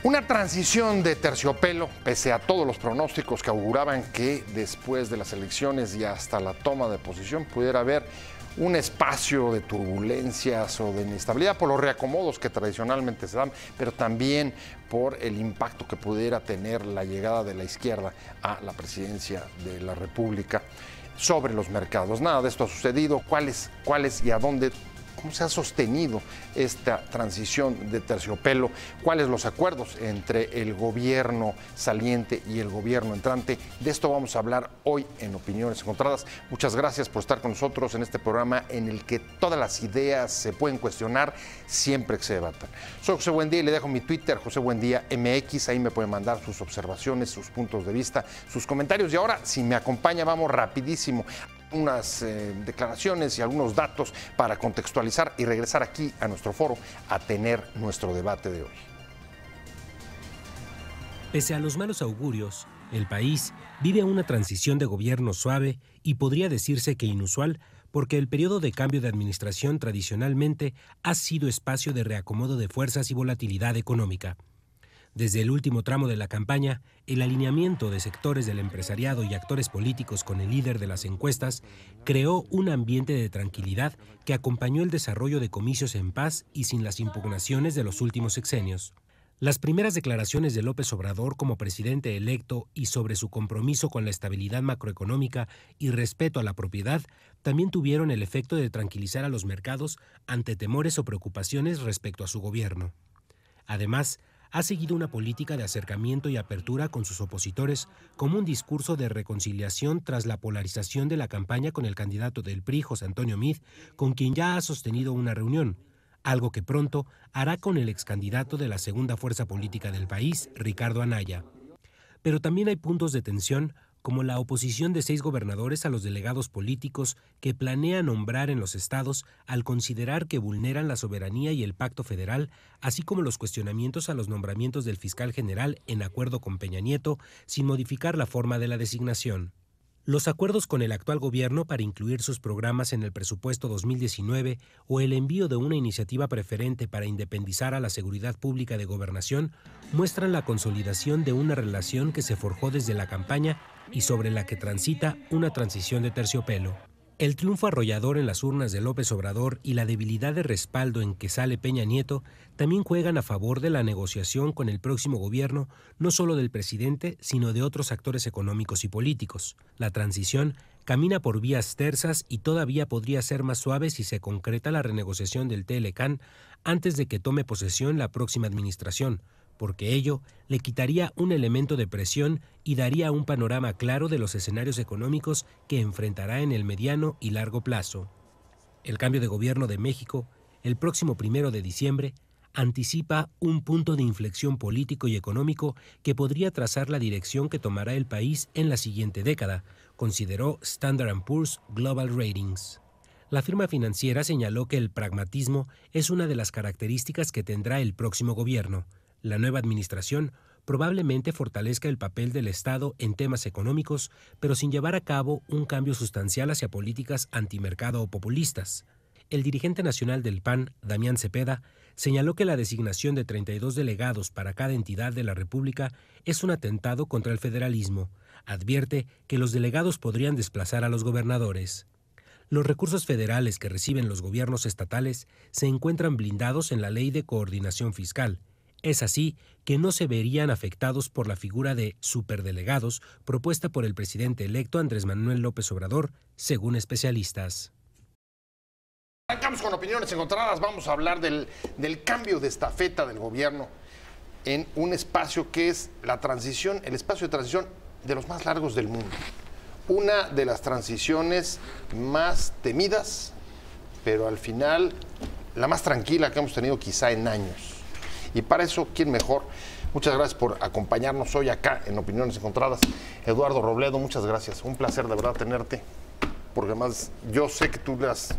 Una transición de terciopelo, pese a todos los pronósticos que auguraban que después de las elecciones y hasta la toma de posición pudiera haber un espacio de turbulencias o de inestabilidad por los reacomodos que tradicionalmente se dan, pero también por el impacto que pudiera tener la llegada de la izquierda a la presidencia de la República sobre los mercados. Nada de esto ha sucedido. ¿Cuáles y a dónde? ¿Cómo se ha sostenido esta transición de terciopelo? ¿Cuáles los acuerdos entre el gobierno saliente y el gobierno entrante? De esto vamos a hablar hoy en Opiniones Encontradas. Muchas gracias por estar con nosotros en este programa en el que todas las ideas se pueden cuestionar siempre que se debatan. Soy José Buendía y le dejo mi Twitter, José Buendía MX. Ahí me pueden mandar sus observaciones, sus puntos de vista, sus comentarios. Y ahora, si me acompaña, vamos rapidísimo unas declaraciones y algunos datos para contextualizar y regresar aquí a nuestro foro a tener nuestro debate de hoy. Pese a los malos augurios, el país vive una transición de gobierno suave y podría decirse que inusual, porque el periodo de cambio de administración tradicionalmente ha sido espacio de reacomodo de fuerzas y volatilidad económica. Desde el último tramo de la campaña, el alineamiento de sectores del empresariado y actores políticos con el líder de las encuestas creó un ambiente de tranquilidad que acompañó el desarrollo de comicios en paz y sin las impugnaciones de los últimos sexenios. Las primeras declaraciones de López Obrador como presidente electo y sobre su compromiso con la estabilidad macroeconómica y respeto a la propiedad también tuvieron el efecto de tranquilizar a los mercados ante temores o preocupaciones respecto a su gobierno. Además, ha seguido una política de acercamiento y apertura con sus opositores como un discurso de reconciliación tras la polarización de la campaña con el candidato del PRI, José Antonio Meade, con quien ya ha sostenido una reunión, algo que pronto hará con el excandidato de la segunda fuerza política del país, Ricardo Anaya. Pero también hay puntos de tensión, como la oposición de 6 gobernadores a los delegados políticos que planea nombrar en los estados al considerar que vulneran la soberanía y el pacto federal, así como los cuestionamientos a los nombramientos del fiscal general en acuerdo con Peña Nieto, sin modificar la forma de la designación. Los acuerdos con el actual gobierno para incluir sus programas en el presupuesto 2019 o el envío de una iniciativa preferente para independizar a la seguridad pública de gobernación muestran la consolidación de una relación que se forjó desde la campaña y sobre la que transita una transición de terciopelo. El triunfo arrollador en las urnas de López Obrador y la debilidad de respaldo en que sale Peña Nieto también juegan a favor de la negociación con el próximo gobierno, no solo del presidente, sino de otros actores económicos y políticos. La transición camina por vías tersas y todavía podría ser más suave si se concreta la renegociación del TLCAN antes de que tome posesión la próxima administración, porque ello le quitaría un elemento de presión y daría un panorama claro de los escenarios económicos que enfrentará en el mediano y largo plazo. El cambio de gobierno de México, el próximo 1 de diciembre, anticipa un punto de inflexión político y económico que podría trazar la dirección que tomará el país en la siguiente década, consideró Standard & Poor's Global Ratings. La firma financiera señaló que el pragmatismo es una de las características que tendrá el próximo gobierno. La nueva administración probablemente fortalezca el papel del Estado en temas económicos, pero sin llevar a cabo un cambio sustancial hacia políticas antimercado o populistas. El dirigente nacional del PAN, Damián Cepeda, señaló que la designación de 32 delegados para cada entidad de la República es un atentado contra el federalismo. Advierte que los delegados podrían desplazar a los gobernadores. Los recursos federales que reciben los gobiernos estatales se encuentran blindados en la Ley de Coordinación Fiscal. Es así que no se verían afectados por la figura de superdelegados propuesta por el presidente electo Andrés Manuel López Obrador, según especialistas. Arrancamos con Opiniones Encontradas. Vamos a hablar del cambio de estafeta del gobierno en un espacio que es la transición, el espacio de transición de los más largos del mundo. Una de las transiciones más temidas, pero al final la más tranquila que hemos tenido quizá en años. Y para eso, ¿quién mejor? Muchas gracias por acompañarnos hoy acá en Opiniones Encontradas. Eduardo Robledo, muchas gracias. Un placer de verdad tenerte, porque además yo sé que tú le has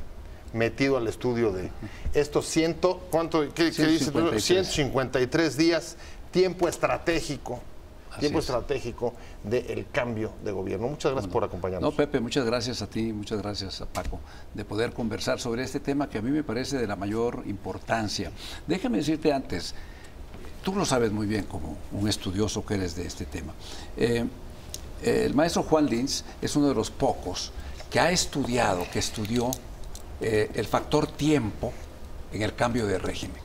metido al estudio de estos ¿qué dices tú? 153 días, tiempo estratégico. Tiempo estratégico del cambio de gobierno. Muchas gracias por acompañarnos. No, Pepe, muchas gracias a ti, muchas gracias a Paco, de poder conversar sobre este tema que a mí me parece de la mayor importancia. Déjame decirte antes, tú lo sabes muy bien como un estudioso que eres de este tema. El maestro Juan Lins es uno de los pocos que estudió el factor tiempo en el cambio de régimen,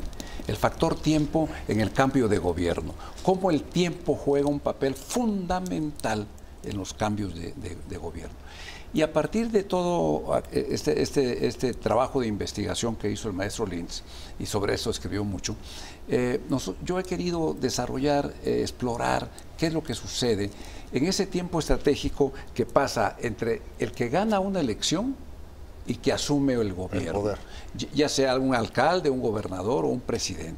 el factor tiempo en el cambio de gobierno, cómo el tiempo juega un papel fundamental en los cambios de gobierno. Y a partir de todo este trabajo de investigación que hizo el maestro Lins, y sobre eso escribió mucho, yo he querido desarrollar, explorar qué es lo que sucede en ese tiempo estratégico que pasa entre el que gana una elección y que asume el gobierno, el poder, ya sea un alcalde, un gobernador o un presidente,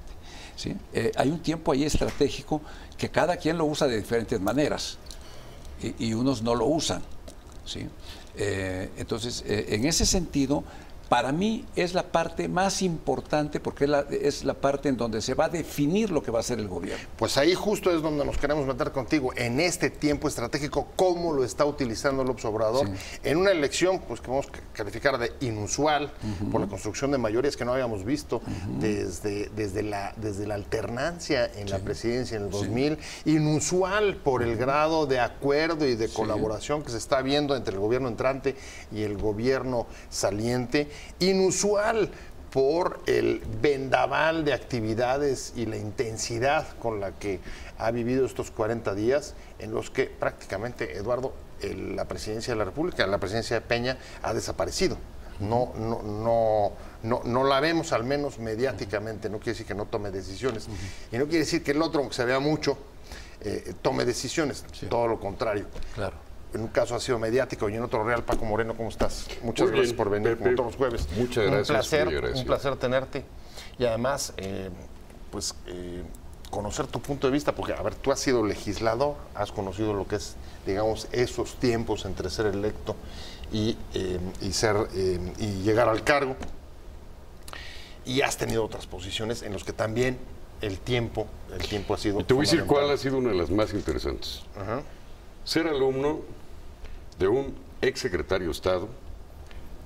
¿sí? Hay un tiempo ahí estratégico que cada quien lo usa de diferentes maneras y unos no lo usan, ¿sí? Entonces, en ese sentido, para mí es la parte más importante porque es la parte en donde se va a definir lo que va a hacer el gobierno. Pues ahí justo es donde nos queremos meter contigo, en este tiempo estratégico, cómo lo está utilizando López Obrador, sí, en una elección pues que vamos a calificar de inusual, por la construcción de mayorías que no habíamos visto desde la alternancia en la presidencia en el 2000, inusual por el grado de acuerdo y de colaboración que se está viendo entre el gobierno entrante y el gobierno saliente, inusual por el vendaval de actividades y la intensidad con la que ha vivido estos 40 días en los que prácticamente, Eduardo, la presidencia de la República, la presidencia de Peña ha desaparecido. No la vemos, al menos mediáticamente. No quiere decir que no tome decisiones y no quiere decir que el otro, aunque se vea mucho, tome decisiones, todo lo contrario. Claro. En un caso ha sido mediático y en otro real. Paco Moreno, ¿cómo estás? Muchas gracias por venir, Pepe, como todos los jueves. Muchas gracias. Un placer tenerte. Y además, conocer tu punto de vista, porque, a ver, tú has sido legislador, has conocido lo que es, digamos, esos tiempos entre ser electo y llegar al cargo. Y has tenido otras posiciones en las que también el tiempo ha sido. Y te voy a decir cuál ha sido una de las más interesantes. Ser alumno de un ex secretario de Estado,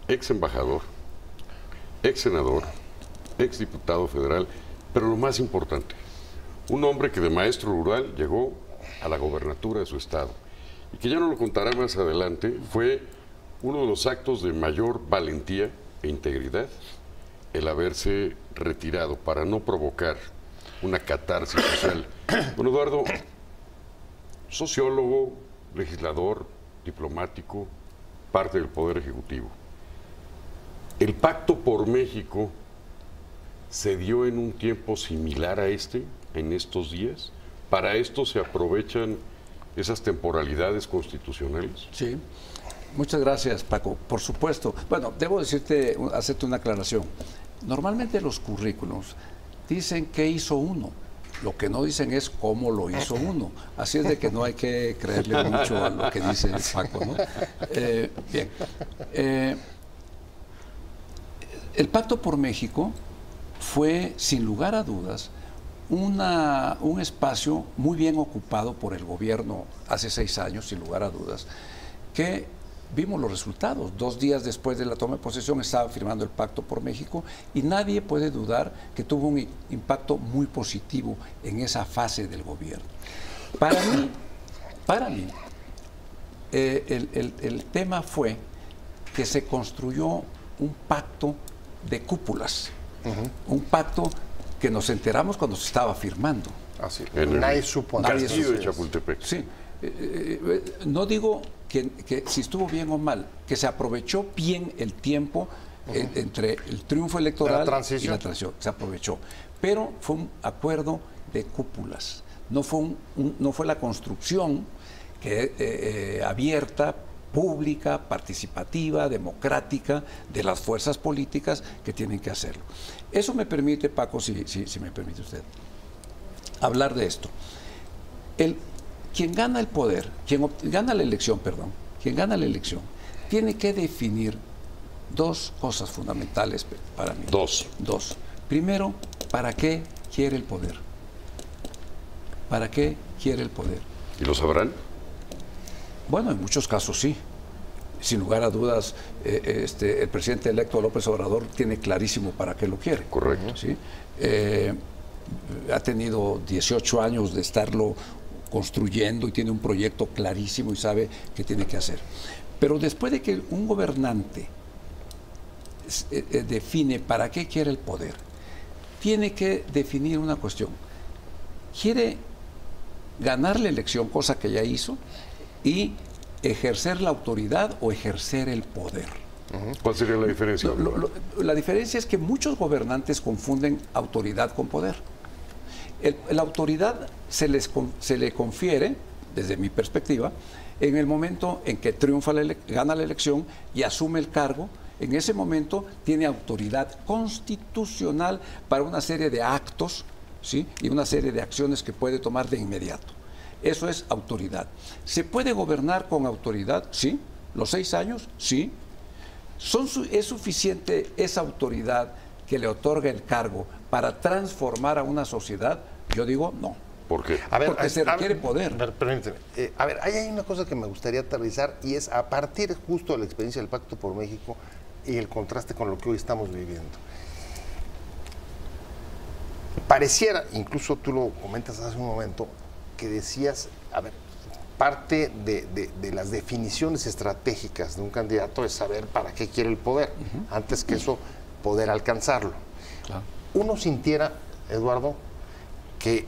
ex embajador, ex senador, ex diputado federal, pero lo más importante, un hombre que de maestro rural llegó a la gobernatura de su estado y que ya no lo contará más adelante, fue uno de los actos de mayor valentía e integridad el haberse retirado para no provocar una catarsis social. Don Eduardo, sociólogo, legislador, diplomático, parte del Poder Ejecutivo. ¿El Pacto por México se dio en un tiempo similar a en estos días? ¿Para esto se aprovechan esas temporalidades constitucionales? Sí. Muchas gracias, Paco. Por supuesto. Bueno, debo hacerte una aclaración. Normalmente los currículums dicen qué hizo uno. Lo que no dicen es cómo lo hizo uno. Así es de que no hay que creerle mucho a lo que dice Paco, ¿no? Bien. El Pacto por México fue, sin lugar a dudas, un espacio muy bien ocupado por el gobierno hace 6 años, sin lugar a dudas, que vimos los resultados. 2 días después de la toma de posesión estaba firmando el Pacto por México y nadie puede dudar que tuvo un impacto muy positivo en esa fase del gobierno. Para mí, el tema fue que se construyó un pacto de cúpulas, un pacto que nos enteramos cuando se estaba firmando. Así, nadie supo antes. De Chapultepec. Sí. No digo que si estuvo bien o mal, que se aprovechó bien el tiempo entre el triunfo electoral y la transición. Se aprovechó. Pero fue un acuerdo de cúpulas. No fue la construcción abierta, pública, participativa, democrática de las fuerzas políticas que tienen que hacerlo. Eso me permite, Paco, si me permite usted, hablar de esto. Quien gana el poder, quien gana la elección, tiene que definir 2 cosas fundamentales para mí. Dos. Primero, ¿para qué quiere el poder? ¿Para qué quiere el poder? ¿Y lo sabrán? Bueno, en muchos casos sí. Sin lugar a dudas, el presidente electo López Obrador tiene clarísimo para qué lo quiere. Correcto. ¿Sí? ha tenido 18 años de estarlo construyendo y tiene un proyecto clarísimo y sabe qué tiene que hacer. Pero después de que un gobernante define para qué quiere el poder, tiene que definir una cuestión. Quiere ganar la elección, cosa que ya hizo, y ejercer la autoridad o ejercer el poder. ¿Cuál sería la diferencia? La diferencia es que muchos gobernantes confunden autoridad con poder. La autoridad se le confiere, desde mi perspectiva, en el momento en que triunfa, gana la elección y asume el cargo. En ese momento tiene autoridad constitucional para una serie de actos, ¿sí? Y una serie de acciones que puede tomar de inmediato. Eso es autoridad. ¿Se puede gobernar con autoridad? Sí. ¿Los 6 años? Sí. ¿Es suficiente esa autoridad que le otorga el cargo para transformar a una sociedad? Yo digo no. ¿Por qué? Porque se requiere poder. Permíteme. Ahí hay una cosa que me gustaría aterrizar y es a partir justo de la experiencia del Pacto por México y el contraste con lo que hoy estamos viviendo. Pareciera, incluso tú lo comentas hace un momento, que decías, parte de las definiciones estratégicas de un candidato es saber para qué quiere el poder, antes que eso, poder alcanzarlo. Claro. Uno sintiera, Eduardo, que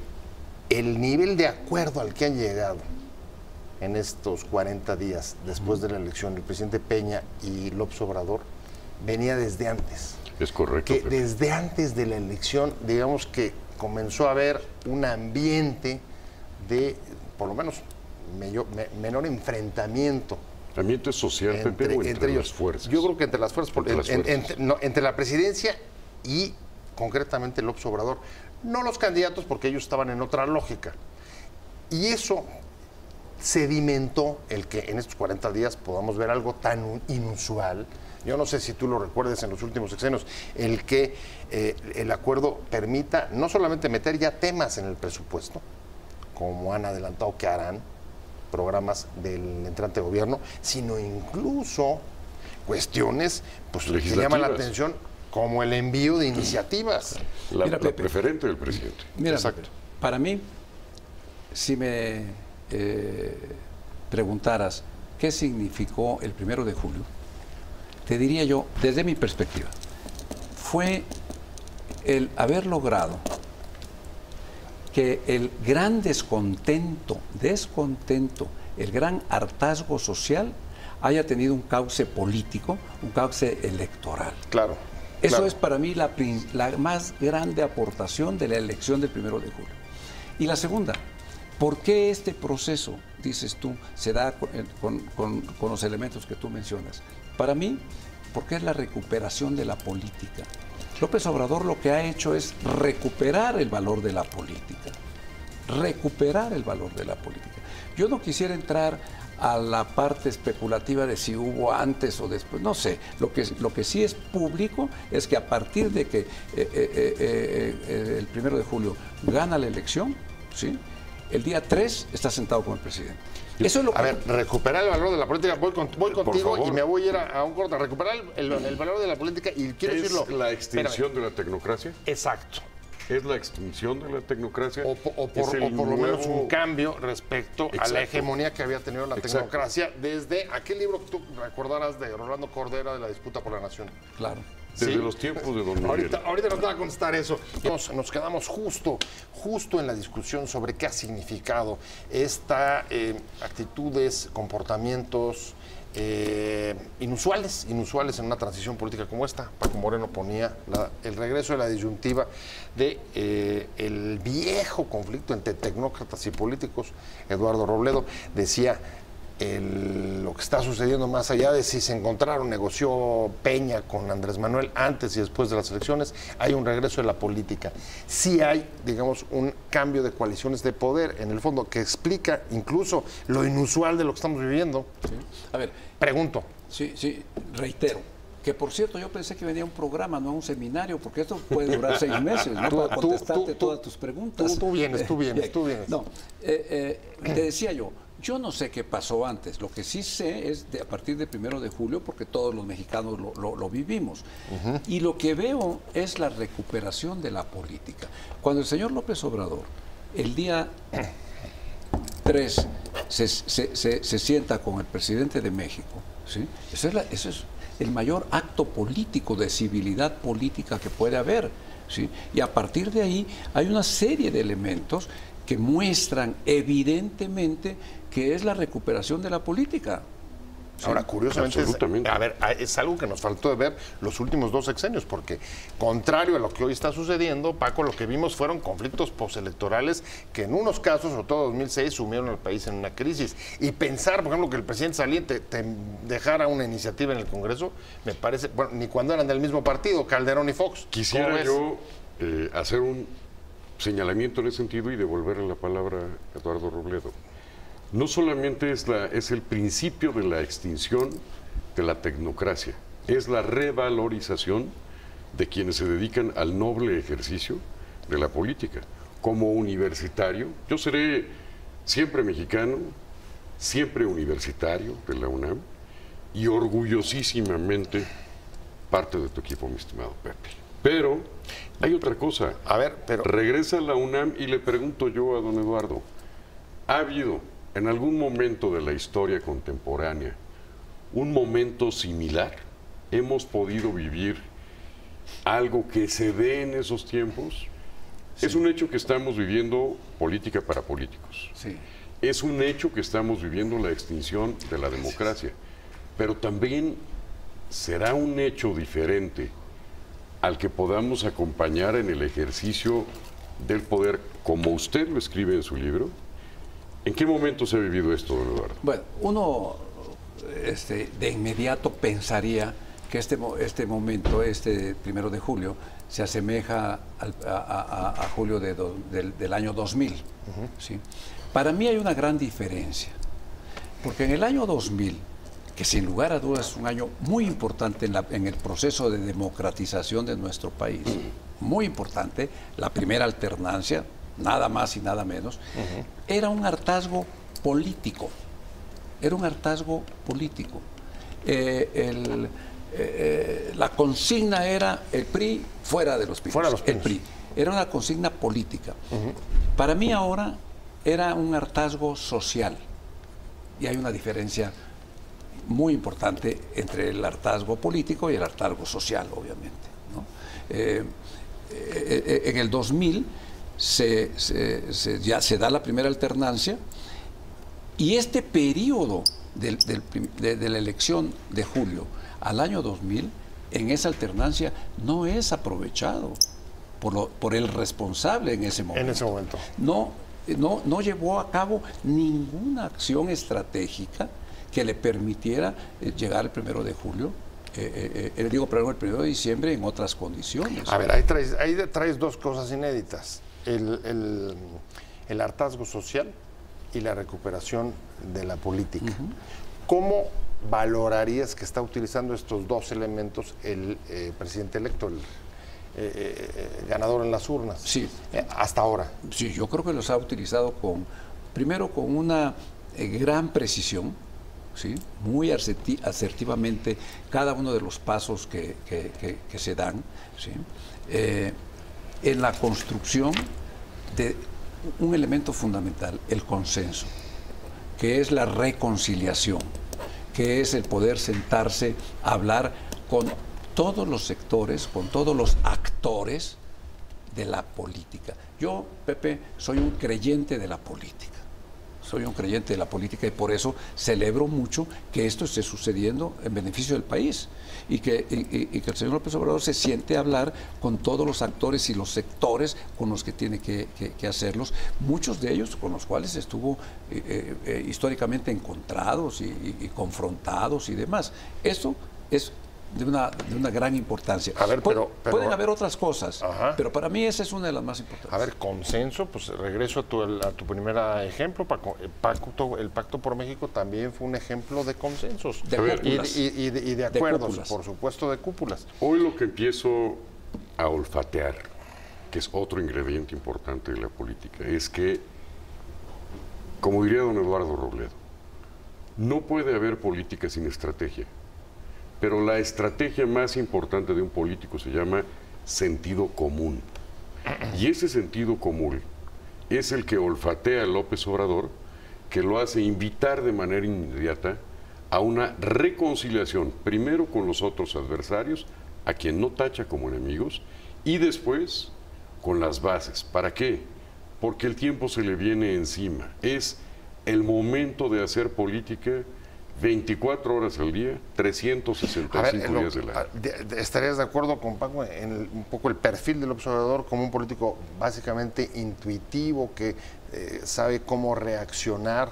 el nivel de acuerdo al que han llegado en estos 40 días después de la elección el presidente Peña y López Obrador venía desde antes. Es correcto. Que desde antes de la elección, digamos que comenzó a haber un ambiente de, por lo menos, menor enfrentamiento. ¿Ambiente social, Pepe, o entre las fuerzas? Yo creo que entre las fuerzas. Entre la presidencia y concretamente López Obrador. No los candidatos, porque ellos estaban en otra lógica. Y eso sedimentó el que en estos 40 días podamos ver algo tan inusual. Yo no sé si tú lo recuerdes en los últimos sexenios, el que el acuerdo permita no solamente meter ya temas en el presupuesto, como han adelantado que harán programas del entrante gobierno, sino incluso cuestiones pues, que llaman la atención, como el envío de iniciativas. La preferente del presidente. Mira, exacto. Para mí, si me preguntaras qué significó el 1 de julio, te diría yo, desde mi perspectiva, fue el haber logrado que el gran descontento, el gran hartazgo social haya tenido un cauce político, un cauce electoral. Claro. Eso es para mí la más grande aportación de la elección del 1 de julio. Y la segunda, ¿por qué este proceso, dices tú, se da con los elementos que tú mencionas? Para mí, porque es la recuperación de la política. López Obrador lo que ha hecho es recuperar el valor de la política. Recuperar el valor de la política. Yo no quisiera entrar a la parte especulativa de si hubo antes o después, no sé. Lo que sí es público es que a partir de que el 1 de julio gana la elección, ¿sí? El día 3 está sentado con el presidente. Eso es lo que... recuperar el valor de la política, voy contigo y me voy a ir a un corte. Recuperar el valor de la política y quiero decirlo... ¿Es la extinción de la tecnocracia? Exacto. ¿Es la extinción de la tecnocracia? O por lo menos un cambio respecto a la hegemonía que había tenido la tecnocracia desde aquel libro que tú recordarás de Rolando Cordera de la disputa por la nación. Claro. Desde los tiempos de don Miguel. Ahorita nos va a contestar eso. Nos quedamos justo en la discusión sobre qué ha significado esta actitudes, comportamientos inusuales en una transición política como esta. Paco Moreno ponía el regreso de la disyuntiva de el viejo conflicto entre tecnócratas y políticos. Eduardo Robledo decía lo que está sucediendo más allá de si se encontraron, negoció Peña con Andrés Manuel antes y después de las elecciones, hay un regreso de la política. Sí hay, digamos, un cambio de coaliciones de poder, en el fondo, que explica incluso lo inusual de lo que estamos viviendo. Sí. A ver, pregunto. Sí, reitero. Que por cierto, yo pensé que venía un programa, no un seminario, porque esto puede durar 6 meses, ¿no? Para contestarte todas tus preguntas. Tú vienes. No, te decía yo Yo no sé qué pasó antes. Lo que sí sé es a partir del 1 de julio, porque todos los mexicanos lo vivimos. Y lo que veo es la recuperación de la política. Cuando el señor López Obrador, el día 3, se sienta con el presidente de México, ¿sí? Eso es el mayor acto político, de civilidad política que puede haber, ¿sí? Y a partir de ahí hay una serie de elementos que muestran evidentemente que es la recuperación de la política. Sí, ahora, curiosamente, es algo que nos faltó de ver los últimos 2 sexenios, porque contrario a lo que hoy está sucediendo, Paco, lo que vimos fueron conflictos postelectorales que en unos casos, sobre todo 2006, sumieron al país en una crisis. Y pensar, por ejemplo, que el presidente saliente te dejara una iniciativa en el Congreso, me parece, bueno, ni cuando eran del mismo partido, Calderón y Fox. Quisiera yo hacer un señalamiento en ese sentido y devolverle la palabra a Eduardo Robledo. No solamente es el principio de la extinción de la tecnocracia, es la revalorización de quienes se dedican al noble ejercicio de la política. Como universitario, yo seré siempre mexicano, siempre universitario de la UNAM y orgullosísimamente parte de tu equipo, mi estimado Pepe. Pero hay otra cosa. A ver, pero regresa a la UNAM y le pregunto yo a don Eduardo, ¿ha habido en algún momento de la historia contemporánea un momento similar? ¿Hemos podido vivir algo que se dé en esos tiempos? Sí. Es un hecho que estamos viviendo política para políticos. Sí. Es un hecho que estamos viviendo la extinción de la democracia. Pero también será un hecho diferente al que podamos acompañar en el ejercicio del poder, como usted lo escribe en su libro. ¿En qué momento se ha vivido esto, don Eduardo? Bueno, uno de inmediato pensaría que este momento, 1 de julio, se asemeja a julio del año 2000. ¿Sí? Para mí hay una gran diferencia, porque en el año 2000, que sin lugar a dudas es un año muy importante en el proceso de democratización de nuestro país, muy importante, la primera alternancia, nada más y nada menos, era un hartazgo político. Era un hartazgo político. La consigna era el PRI fuera de los pinos. Fuera de los pinos. El PRI. Era una consigna política. Para mí ahora era un hartazgo social. Y hay una diferencia muy importante entre el hartazgo político y el hartazgo social, obviamente, ¿no? En el 2000 ya se da la primera alternancia, y este periodo de la elección de julio al año 2000, en esa alternancia, no es aprovechado por el responsable en ese momento. En ese momento. No llevó a cabo ninguna acción estratégica que le permitiera llegar el 1 de julio, digo, pero el 1 de diciembre en otras condiciones. A ver, ahí traes 2 cosas inéditas. El hartazgo social y la recuperación de la política. ¿Cómo valorarías que está utilizando estos 2 elementos el presidente electo, ganador en las urnas? Sí. Hasta ahora. Sí, yo creo que los ha utilizado primero con una gran precisión, ¿sí? Muy asertivamente cada uno de los pasos que se dan, ¿sí? En la construcción de un elemento fundamental, el consenso, que es la reconciliación, que es el poder sentarse a hablar con todos los sectores, con todos los actores de la política. Yo, Pepe, soy un creyente de la política. Soy un creyente de la política y por eso celebro mucho que esto esté sucediendo en beneficio del país y que el señor López Obrador se siente a hablar con todos los actores y los sectores con los que tiene que hacerlos, muchos de ellos con los cuales estuvo históricamente encontrados y confrontados y demás. Eso es de una gran importancia. A ver, pueden haber otras cosas, pero para mí esa es una de las más importantes. A ver, consenso, pues regreso a tu primer ejemplo, Paco. El Pacto por México también fue un ejemplo de consensos. De cúpulas. Y de acuerdos, por supuesto, de cúpulas. Hoy lo que empiezo a olfatear, que es otro ingrediente importante de la política, es que como diría don Eduardo Robledo, no puede haber política sin estrategia, pero la estrategia más importante de un político se llama sentido común. Y ese sentido común es el que olfatea a López Obrador, que lo hace invitar de manera inmediata a una reconciliación, primero con los otros adversarios, a quien no tacha como enemigos, y después con las bases. ¿Para qué? Porque el tiempo se le viene encima. Es el momento de hacer política 24 horas al día, 365 días del año. ¿Estarías de acuerdo con Paco en un poco el perfil del observador como un político básicamente intuitivo, que sabe cómo reaccionar?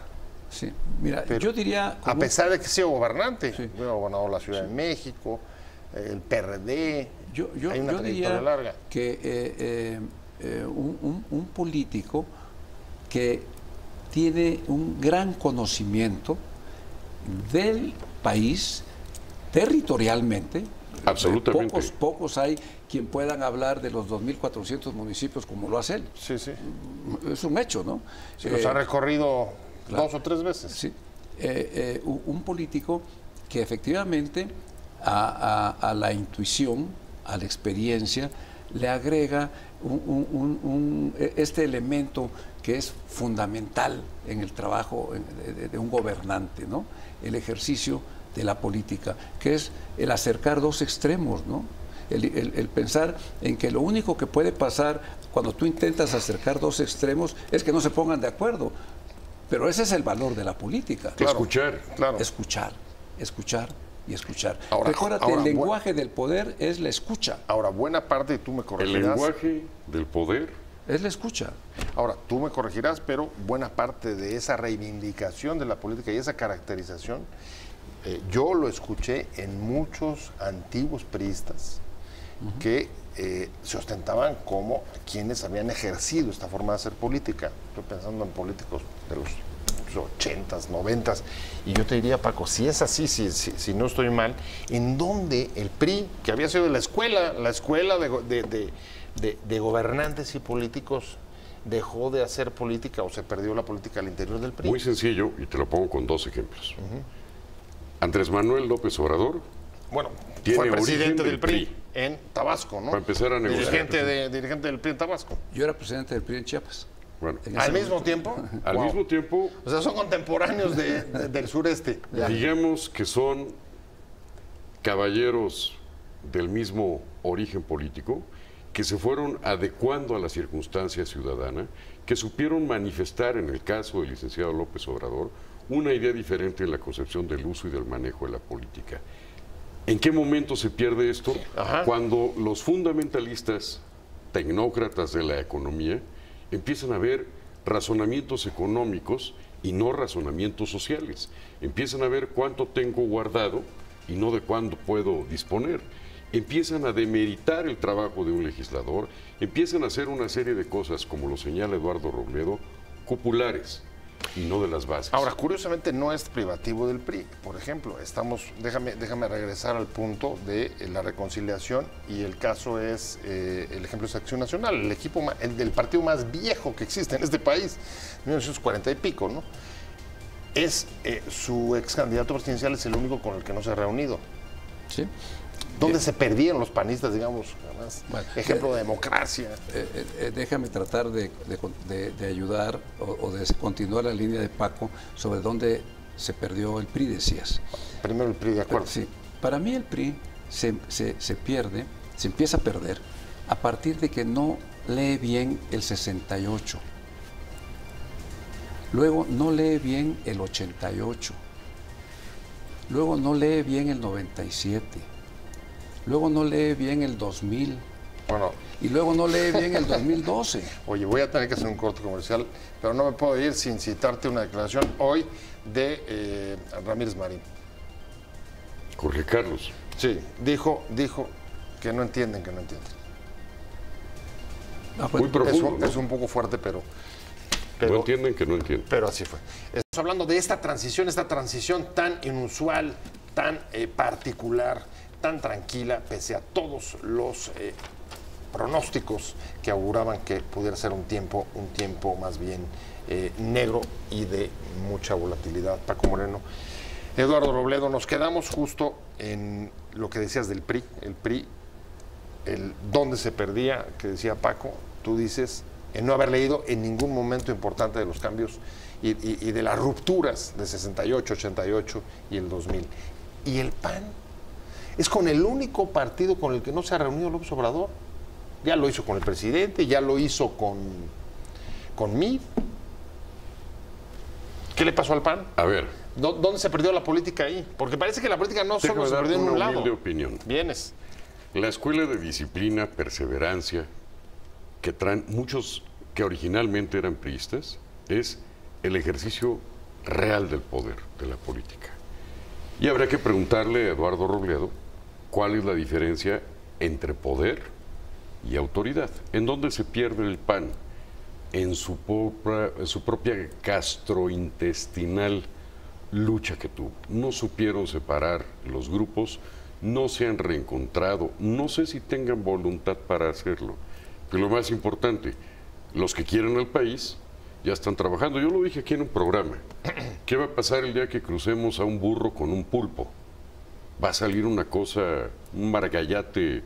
Sí, mira, Pero, yo diría... a pesar de que sea gobernante, Sí. gobernador de la Ciudad de México, el PRD, hay una trayectoria diría larga. que un político que tiene un gran conocimiento del país territorialmente. Absolutamente. Pocos hay quien puedan hablar de los 2.400 municipios como lo hace él. Sí, sí. Es un hecho, ¿no? Sí, los ha recorrido claro. 2 o 3 veces. Sí. Un político que efectivamente a la intuición, a la experiencia, le agrega este elemento que es fundamental en el trabajo de un gobernante, ¿no? El ejercicio de la política, que es el acercar dos extremos, ¿no? El pensar en que lo único que puede pasar cuando tú intentas acercar dos extremos es que no se pongan de acuerdo. Pero ese es el valor de la política. Claro, escuchar. Claro. Escuchar y escuchar. Ahora, Recuérdate, el lenguaje del poder es la escucha. Ahora, buena parte, y tú me El corregirás. lenguaje del poder. Es la escucha. Ahora, tú me corregirás, pero buena parte de esa reivindicación de la política y esa caracterización, yo lo escuché en muchos antiguos priistas que se ostentaban como quienes habían ejercido esta forma de hacer política. Estoy pensando en políticos de los 80s, 90s, y yo te diría, Paco, si es así, si no estoy mal, ¿en dónde el PRI, que había sido la escuela de gobernantes y políticos, dejó de hacer política o se perdió la política al interior del PRI? Muy sencillo, y te lo pongo con 2 ejemplos. Andrés Manuel López Obrador, Bueno, tiene fue presidente origen del del PRI PRI. en Tabasco, ¿no? Para empezar a negociar. Dirigente del PRI en Tabasco. Yo era presidente del PRI en Chiapas. Bueno, En ¿Al ese mismo momento. tiempo? al Wow. mismo tiempo, O sea, son contemporáneos del sureste. Ya. digamos que son caballeros del mismo origen político, que se fueron adecuando a la circunstancia ciudadana, que supieron manifestar, en el caso del licenciado López Obrador, una idea diferente en la concepción del uso y del manejo de la política. ¿En qué momento se pierde esto? Ajá. Cuando los fundamentalistas, tecnócratas de la economía, empiezan a ver razonamientos económicos y no razonamientos sociales. Empiezan a ver cuánto tengo guardado y no de cuándo puedo disponer. Empiezan a demeritar el trabajo de un legislador, empiezan a hacer una serie de cosas, como lo señala Eduardo Robledo, populares y no de las bases. Ahora, curiosamente no es privativo del PRI. Por ejemplo, déjame regresar al punto de la reconciliación, y el caso es, el ejemplo es Acción Nacional, el del partido más viejo que existe en este país, 1940 y pico, ¿no? Su ex candidato presidencial es el único con el que no se ha reunido. ¿Sí? ¿Dónde se perdieron los panistas, digamos? Además, Bueno, ejemplo de democracia. Déjame tratar de ayudar o de continuar la línea de Paco sobre dónde se perdió el PRI, decías. Primero el PRI, de acuerdo. Sí, para mí el PRI se pierde, se empieza a perder a partir de que no lee bien el 68. Luego no lee bien el 88. Luego no lee bien el 97. Luego no lee bien el 2000. Bueno, Y luego no lee bien el 2012. oye, voy a tener que hacer un corte comercial, pero no me puedo ir sin citarte una declaración hoy de Ramírez Marín. Jorge Carlos. Sí, dijo que no entienden. Ah, Muy bueno, profundo, ¿no? Es un poco fuerte, pero No entienden que no entienden. pero así fue. Estamos hablando de esta transición tan inusual, tan particular, tan tranquila, pese a todos los pronósticos que auguraban que pudiera ser un tiempo más bien negro y de mucha volatilidad. Paco Moreno, Eduardo Robledo, nos quedamos justo en lo que decías del PRI, el PRI, el dónde se perdía, que decía Paco, tú dices, en no haber leído en ningún momento importante de los cambios y de las rupturas de 68, 88 y el 2000. Y el PAN es con el único partido con el que no se ha reunido López Obrador. Ya lo hizo con el presidente, ya lo hizo con mí. ¿Qué le pasó al PAN? A ver. ¿Dónde se perdió la política ahí? Porque parece que la política no solo se perdió en un lado. Una humilde opinión. Vienes. La escuela de disciplina, perseverancia, que traen muchos que originalmente eran priistas, es el ejercicio real del poder, de la política. Y habrá que preguntarle a Eduardo Robledo cuál es la diferencia entre poder y autoridad. ¿En dónde se pierde el PAN? En su propia gastrointestinal lucha que tuvo. No supieron separar los grupos, no se han reencontrado, no sé si tengan voluntad para hacerlo. Pero lo más importante, los que quieren al país ya están trabajando. Yo lo dije aquí en un programa. ¿Qué va a pasar el día que crucemos a un burro con un pulpo? Va a salir una cosa, un margallate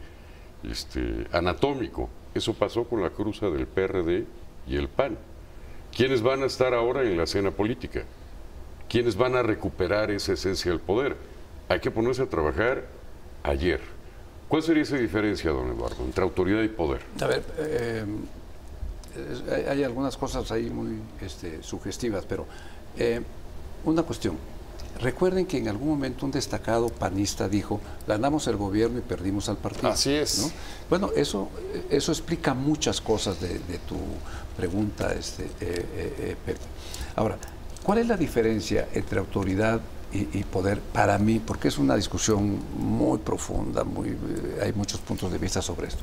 anatómico. Eso pasó con la cruza del PRD y el PAN. ¿Quiénes van a estar ahora en la escena política? ¿Quiénes van a recuperar esa esencia del poder? Hay que ponerse a trabajar ayer. ¿Cuál sería esa diferencia, don Eduardo, entre autoridad y poder? A ver, hay algunas cosas ahí muy sugestivas, pero una cuestión. Recuerden que en algún momento un destacado panista dijo, ganamos el gobierno y perdimos al partido. Así es. ¿No? Bueno, eso explica muchas cosas de tu pregunta, Pepe. Ahora, ¿cuál es la diferencia entre autoridad y poder para mí? Porque es una discusión muy profunda, hay muchos puntos de vista sobre esto.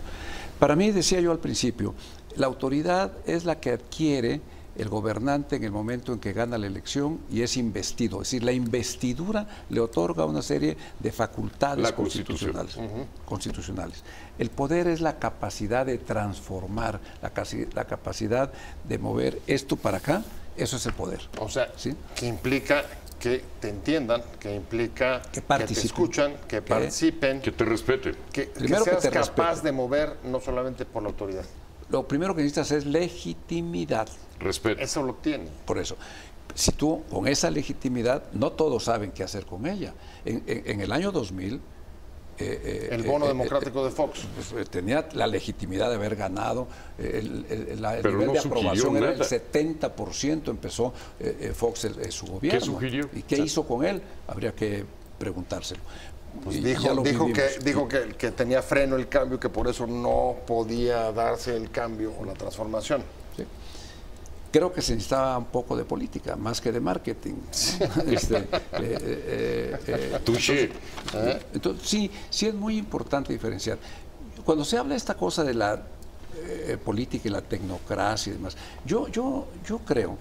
Para mí, decía yo al principio, la autoridad es la que adquiere el gobernante en el momento en que gana la elección y es investido. Es decir, la investidura le otorga una serie de facultades constitucionales. El poder es la capacidad de transformar, la capacidad de mover esto para acá. Eso es el poder. O sea, ¿sí? Que implica que te entiendan, que implica que te escuchan, que participen, que te respeten. Que seas capaz de mover no solamente por la autoridad. Lo primero que necesitas es legitimidad. Respeto. Eso lo tiene. Por eso, si tú con esa legitimidad, no todos saben qué hacer con ella. En el año 2000... el bono democrático de Fox. Pues, tenía la legitimidad de haber ganado, el nivel no de aprobación era nada. el 70%, empezó Fox su gobierno. ¿Qué sugirió? ¿Y qué hizo con él? Habría que preguntárselo. Pues dijo que tenía freno el cambio, que por eso no podía darse el cambio o la transformación. Sí. Creo que se necesitaba un poco de política, más que de marketing. Sí. Touché. Entonces, sí es muy importante diferenciar. Cuando se habla de esta cosa de la política y la tecnocracia y demás, yo creo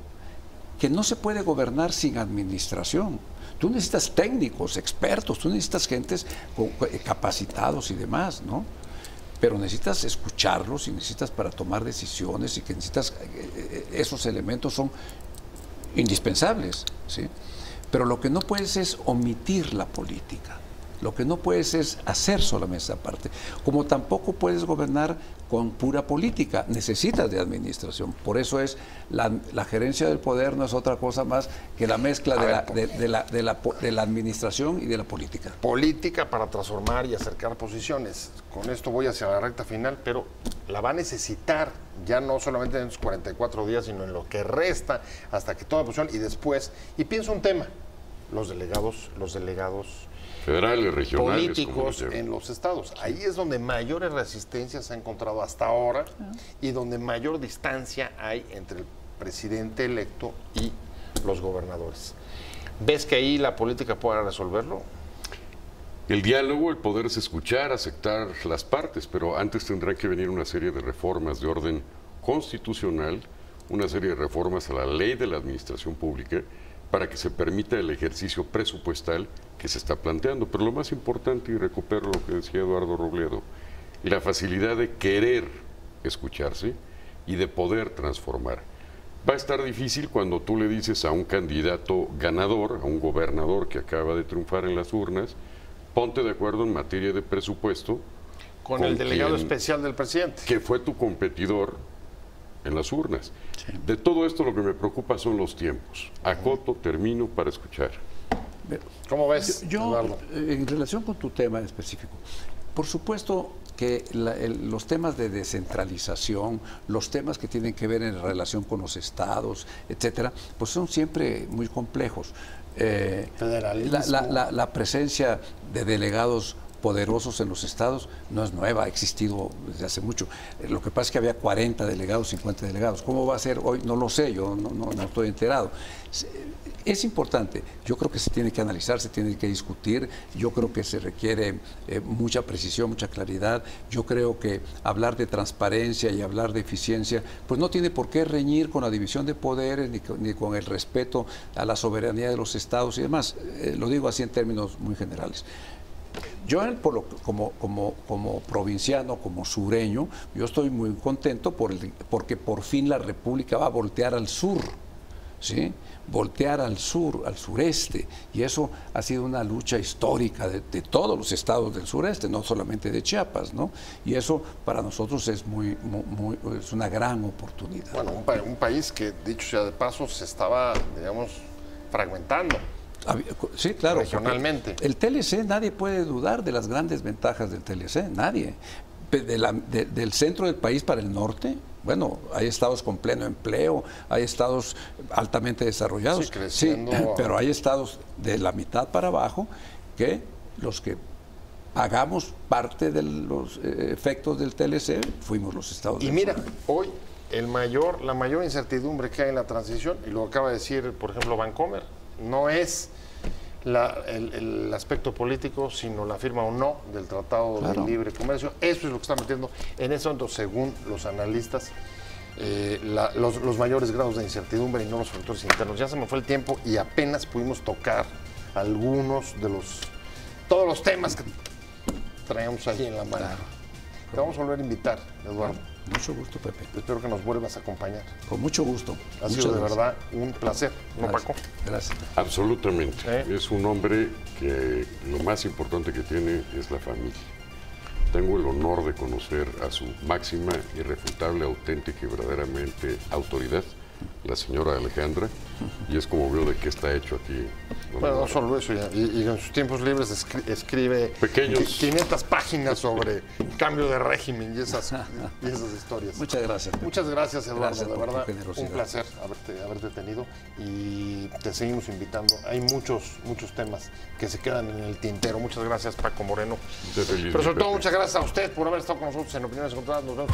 que no se puede gobernar sin administración. Tú necesitas técnicos, expertos, tú necesitas gentes capacitados y demás, ¿no? Pero necesitas escucharlos y necesitas para tomar decisiones y que necesitas, esos elementos son indispensables, ¿sí? Pero lo que no puedes es omitir la política, lo que no puedes es hacer solamente esa parte, como tampoco puedes gobernar con pura política, necesitas de administración. Por eso es la gerencia del poder no es otra cosa más que la mezcla de la administración y de la política. Política para transformar y acercar posiciones. Con esto voy hacia la recta final, pero la va a necesitar ya no solamente en los 44 días, sino en lo que resta hasta que tome posición y después. Y pienso un tema, los delegados federales, regionales, políticos en los estados. Ahí es donde mayores resistencias se ha encontrado hasta ahora y donde mayor distancia hay entre el presidente electo y los gobernadores. ¿Ves que ahí la política pueda resolverlo? El diálogo, el poder es escuchar, aceptar las partes, pero antes tendrá que venir una serie de reformas de orden constitucional, una serie de reformas a la ley de la administración pública para que se permita el ejercicio presupuestal que se está planteando. Pero lo más importante, y recupero lo que decía Eduardo Robledo, la facilidad de querer escucharse y de poder transformar. Va a estar difícil cuando tú le dices a un candidato ganador, a un gobernador que acaba de triunfar en las urnas, ponte de acuerdo en materia de presupuesto con el delegado especial del presidente, que fue tu competidor en las urnas. Sí. De todo esto lo que me preocupa son los tiempos. Acoto, termino para escuchar. ¿Cómo ves, Eduardo? En relación con tu tema específico, por supuesto que los temas de descentralización, los temas que tienen que ver en relación con los estados, etcétera, pues son siempre muy complejos. La presencia de delegados poderosos en los estados no es nueva, ha existido desde hace mucho. Lo que pasa es que había 40 delegados, 50 delegados. ¿Cómo va a ser hoy? No lo sé, yo no estoy enterado. Es importante, yo creo que se tiene que analizar, se tiene que discutir, yo creo que se requiere mucha precisión, mucha claridad, yo creo que hablar de transparencia y hablar de eficiencia, pues no tiene por qué reñir con la división de poderes ni con el respeto a la soberanía de los estados y demás, lo digo así en términos muy generales. Yo como provinciano, como sureño, yo estoy muy contento porque por fin la República va a voltear al sur, ¿sí? Voltear al sur, al sureste, y eso ha sido una lucha histórica de todos los estados del sureste, no solamente de Chiapas, ¿no? Y eso para nosotros es es una gran oportunidad. Bueno, un país que, dicho sea de paso, se estaba, digamos, fragmentando. Sí, claro. Regionalmente. El TLC, nadie puede dudar de las grandes ventajas del TLC, nadie. Del centro del país para el norte, bueno, hay estados con pleno empleo, hay estados altamente desarrollados, sí, creciendo. Sí, pero hay estados de la mitad para abajo que los que pagamos parte de los efectos del TLC fuimos los estados. Y mira, hoy la mayor incertidumbre que hay en la transición, y lo acaba de decir, por ejemplo, Vancomer, no es el aspecto político, sino la firma o no del Tratado de Libre Comercio. Eso es lo que está metiendo en ese momento, según los analistas, los mayores grados de incertidumbre y no los factores internos. Ya se me fue el tiempo y apenas pudimos tocar algunos de todos los temas que traemos ahí en la mano. Claro. Te vamos a volver a invitar, Eduardo. Mucho gusto, Pepe. Espero que nos vuelvas a acompañar. Con mucho gusto. Ha sido de verdad un placer, ¿no, Paco? Gracias. Absolutamente. Es un hombre que lo más importante que tiene es la familia. Tengo el honor de conocer a su máxima, irrefutable, auténtica y verdaderamente autoridad, la señora Alejandra, y es como veo de qué está hecho aquí. Bueno, no solo eso, y en sus tiempos libres escribe 500 páginas sobre cambio de régimen y esas historias. Muchas gracias. Muchas gracias, Eduardo, gracias de verdad, un placer haberte tenido y te seguimos invitando. Hay muchos temas que se quedan en el tintero. Muchas gracias, Paco Moreno. Pero sobre todo, muchas gracias a usted por haber estado con nosotros en Opiniones Encontradas. Nos vemos.